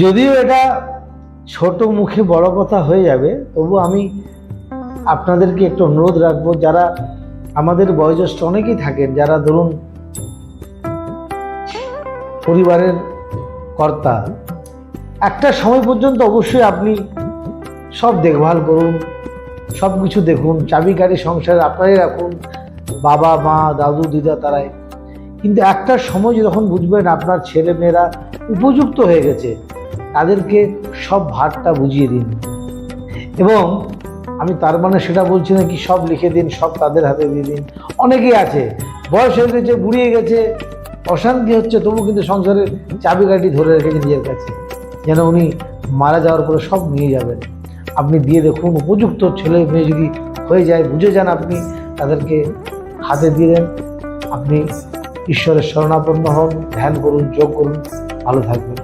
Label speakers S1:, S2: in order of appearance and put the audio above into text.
S1: যদিও এটা ছোট মুখে বড় কথা হয়ে যাবে, তবু আমি আপনাদেরকে একটু অনুরোধ রাখবো, যারা আমাদের বয়োজ্যেষ্ঠ অনেকেই থাকেন, যারা ধরুন পরিবারের কর্তা, একটা সময় পর্যন্ত অবশ্যই আপনি সব দেখভাল করুন, সব কিছু দেখুন, চাবিকাঠি সংসারে আপনারাই রাখুন, বাবা মা দাদু দিদা তারাই। কিন্তু একটা সময় যখন বুঝবেন আপনার ছেলে মেয়েরা উপযুক্ত হয়ে গেছে, তাদেরকে সব ভারটা বুঝিয়ে দিন। এবং আমি তার মানে সেটা বলছি না কি সব লিখে দিন, সব তাদের হাতে দিয়ে দিন। অনেকেই আছে বয়স হয়ে গেছে, বুড়িয়ে গেছে, অশান্তি হচ্ছে, তবু কিন্তু সংসারের চাবিকাঠি ধরে রেখেছে নিজের কাছে, যেন উনি মারা যাওয়ার পরে সব নিয়ে যাবেন। আপনি দিয়ে দেখুন, উপযুক্ত ছেলে মেয়ে যদি হয়ে যায়, বুঝে যান, আপনি তাদেরকে হাতে দিয়ে দেন, আপনি ঈশ্বরের শরণাপন্ন হন, ধ্যান করুন, যোগ করুন, ভালো থাকবেন।